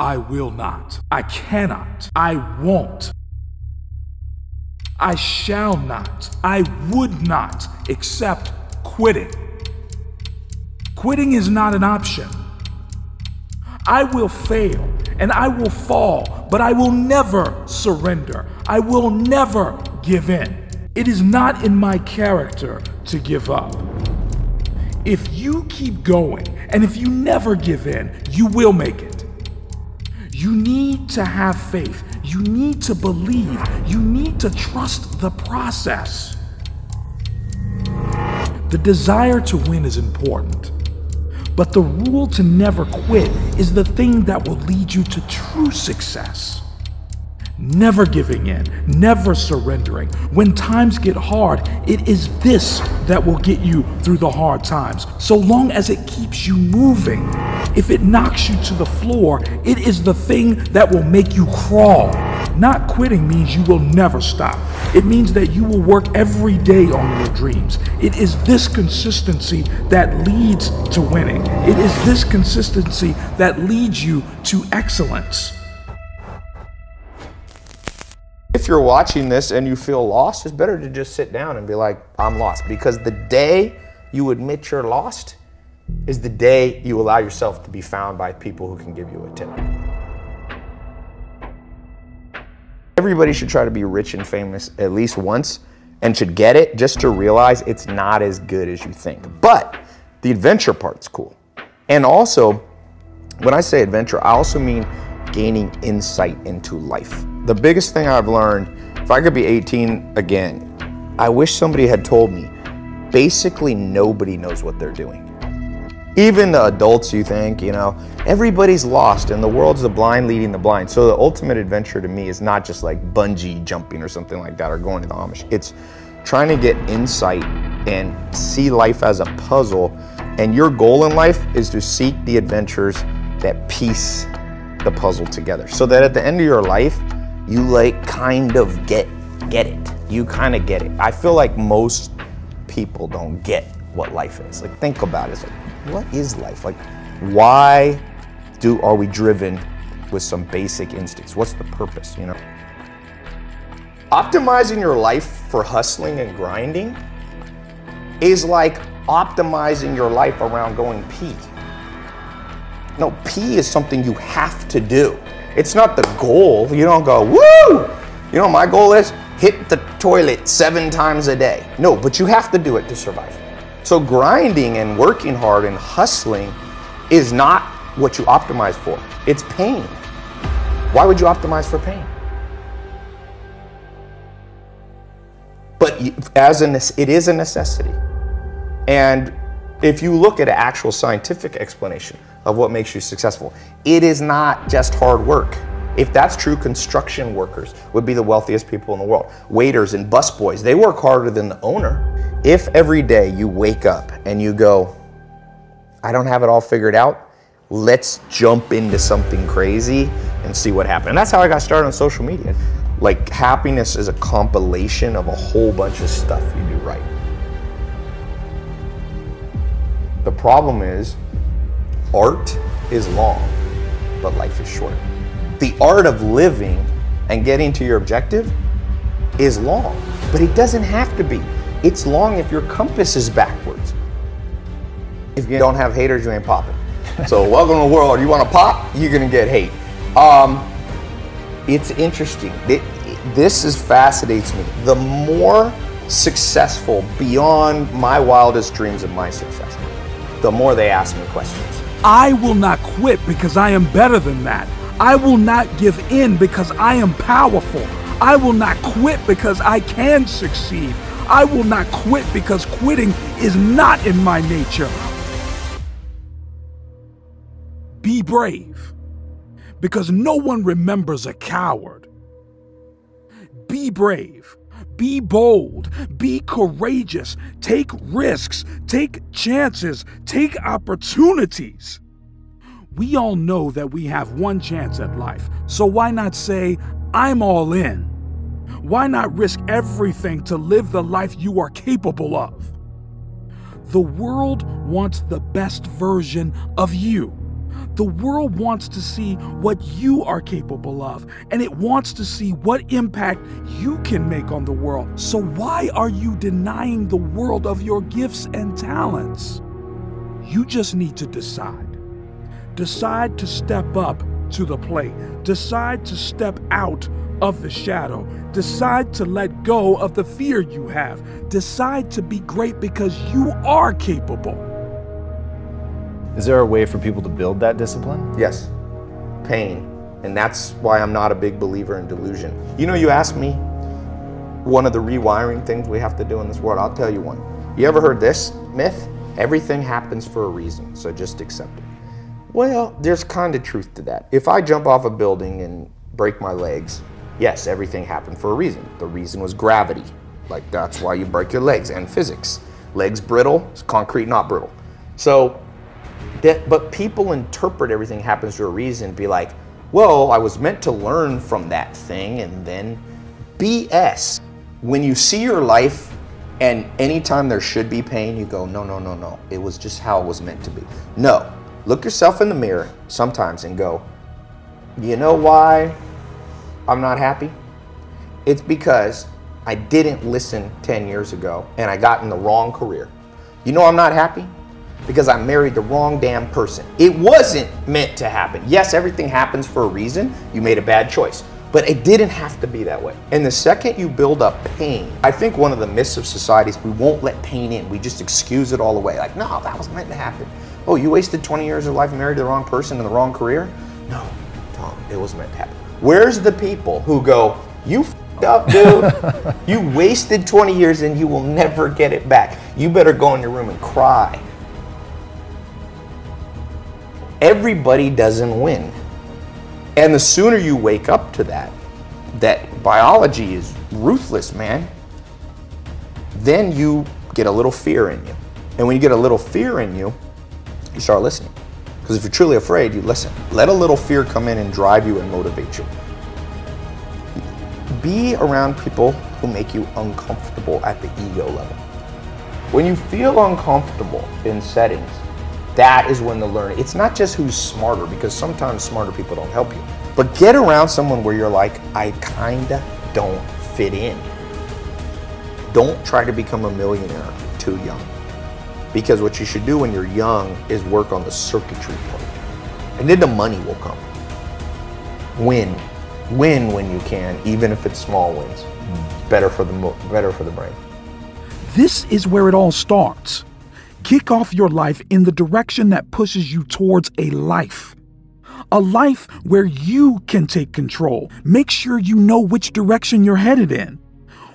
I will not. I cannot. I won't. I shall not. I would not accept quitting. Quitting is not an option. I will fail and I will fall, but I will never surrender. I will never give in. It is not in my character to give up. If you keep going and if you never give in, you will make it. You need to have faith. You need to believe. You need to trust the process. The desire to win is important, but the rule to never quit is the thing that will lead you to true success. Never giving in, never surrendering. When times get hard, it is this that will get you through the hard times, so long as it keeps you moving. If it knocks you to the floor, it is the thing that will make you crawl. Not quitting means you will never stop. It means that you will work every day on your dreams. It is this consistency that leads to winning. It is this consistency that leads you to excellence. If you're watching this and you feel lost, it's better to just sit down and be like, I'm lost. Because the day you admit you're lost is the day you allow yourself to be found by people who can give you a tip. Everybody should try to be rich and famous at least once and should get it just to realize it's not as good as you think. But the adventure part's cool. And also, when I say adventure, I also mean gaining insight into life. The biggest thing I've learned, if I could be 18 again, I wish somebody had told me, basically nobody knows what they're doing. Even the adults, you think, you know, everybody's lost and the world's the blind leading the blind. So the ultimate adventure to me is not just like bungee jumping or something like that or going to the Amish. It's trying to get insight and see life as a puzzle. And your goal in life is to seek the adventures that piece the puzzle together. So that at the end of your life, you like kind of get it. You kind of get it. I feel like most people don't get what life is. Like, think about it. It's like, what is life? Like, why are we driven with some basic instincts? What's the purpose, you know? Optimizing your life for hustling and grinding is like optimizing your life around going pee. No, pee is something you have to do. It's not the goal. You don't go, woo! You know, my goal is hit the toilet 7 times a day. No, but you have to do it to survive. So grinding and working hard and hustling is not what you optimize for. It's pain. Why would you optimize for pain? But it is a necessity. And if you look at an actual scientific explanation of what makes you successful, it is not just hard work. If that's true, construction workers would be the wealthiest people in the world. Waiters and busboys, they work harder than the owner. If every day you wake up and you go, I don't have it all figured out, let's jump into something crazy and see what happens. And that's how I got started on social media. Like, happiness is a compilation of a whole bunch of stuff you do right. The problem is, art is long, but life is short. The art of living and getting to your objective is long, but it doesn't have to be. It's long if your compass is backwards. If you don't have haters, you ain't popping. So welcome to the world. You want to pop, you're gonna get hate. It's interesting. This fascinates me. The more successful, beyond my wildest dreams of my success, the more they ask me questions. I will not quit because I am better than that. I will not give in because I am powerful. I will not quit because I can succeed. I will not quit because quitting is not in my nature. Be brave because no one remembers a coward. Be brave. Be bold, be courageous, take risks, take chances, take opportunities. We all know that we have one chance at life, so why not say, I'm all in? Why not risk everything to live the life you are capable of? The world wants the best version of you. The world wants to see what you are capable of, and it wants to see what impact you can make on the world. So why are you denying the world of your gifts and talents? You just need to decide. Decide to step up to the plate. Decide to step out of the shadow. Decide to let go of the fear you have. Decide to be great because you are capable. Is there a way for people to build that discipline? Yes, pain. And that's why I'm not a big believer in delusion. You know, you asked me one of the rewiring things we have to do in this world. I'll tell you one. You ever heard this myth? Everything happens for a reason, so just accept it. Well, there's kind of truth to that. If I jump off a building and break my legs, yes, everything happened for a reason. The reason was gravity. Like, that's why you break your legs, and physics. Legs brittle, concrete not brittle. So, but people interpret everything happens for a reason, be like, well, I was meant to learn from that thing, and then BS. When you see your life and anytime there should be pain, you go, no, no, no, no. It was just how it was meant to be. No, look yourself in the mirror sometimes and go, you know why I'm not happy? It's because I didn't listen 10 years ago and I got in the wrong career. You know I'm not happy? Because I married the wrong damn person. It wasn't meant to happen. Yes, everything happens for a reason. You made a bad choice, but it didn't have to be that way. And the second you build up pain, I think one of the myths of society is we won't let pain in. We just excuse it all away. Like, no, that was meant to happen. Oh, you wasted 20 years of life and married the wrong person in the wrong career? No, Tom, it was meant to happen. Where's the people who go, you f***ed up, dude. You wasted 20 years and you will never get it back. You better go in your room and cry. Everybody doesn't win. And the sooner you wake up to that biology is ruthless, man, then you get a little fear in you. And when you get a little fear in you, you start listening. Because if you're truly afraid, you listen. Let a little fear come in and drive you and motivate you. Be around people who make you uncomfortable at the ego level. When you feel uncomfortable in settings, that is when the learning, it's not just who's smarter, because sometimes smarter people don't help you, but get around someone where you're like, I kinda don't fit in. Don't try to become a millionaire too young. Because what you should do when you're young is work on the circuitry part. And then the money will come. Win when you can, even if it's small wins. Better for the brain. This is where it all starts. Kick off your life in the direction that pushes you towards a life. A life where you can take control. Make sure you know which direction you're headed in.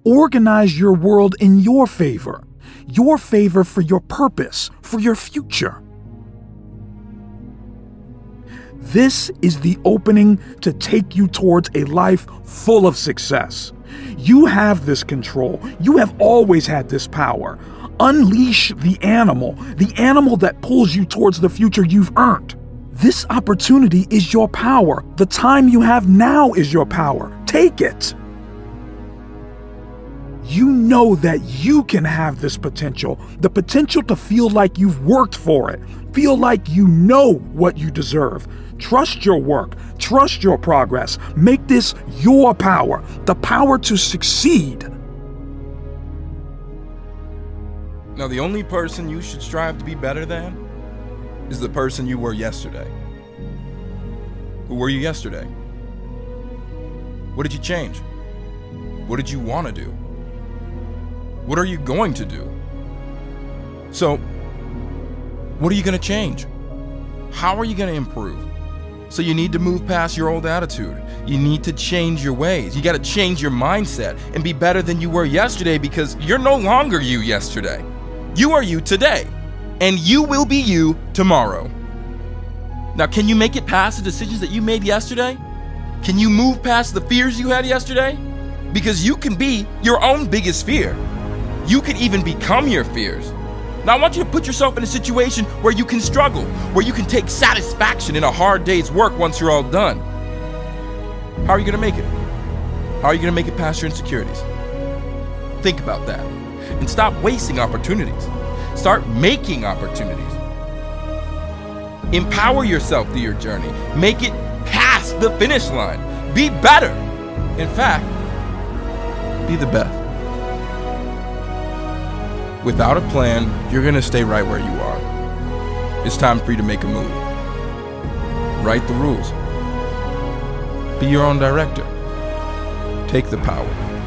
Organize your world in your favor. Your favor for your purpose, for your future. This is the opening to take you towards a life full of success. You have this control. You have always had this power. Unleash the animal that pulls you towards the future you've earned. This opportunity is your power. The time you have now is your power. Take it. You know that you can have this potential, the potential to feel like you've worked for it, feel like you know what you deserve. Trust your work, trust your progress. Make this your power, the power to succeed. Now, the only person you should strive to be better than is the person you were yesterday. Who were you yesterday? What did you change? What did you want to do? What are you going to do? So, what are you going to change? How are you going to improve? So you need to move past your old attitude. You need to change your ways. You got to change your mindset and be better than you were yesterday, because you're no longer you yesterday. You are you today, and you will be you tomorrow. Now, can you make it past the decisions that you made yesterday? Can you move past the fears you had yesterday? Because you can be your own biggest fear. You can even become your fears. Now, I want you to put yourself in a situation where you can struggle, where you can take satisfaction in a hard day's work once you're all done. How are you going to make it? How are you going to make it past your insecurities? Think about that. And stop wasting opportunities. Start making opportunities. Empower yourself through your journey. Make it past the finish line. Be better. In fact, be the best. Without a plan, you're gonna stay right where you are. It's time for you to make a move. Write the rules. Be your own director. Take the power.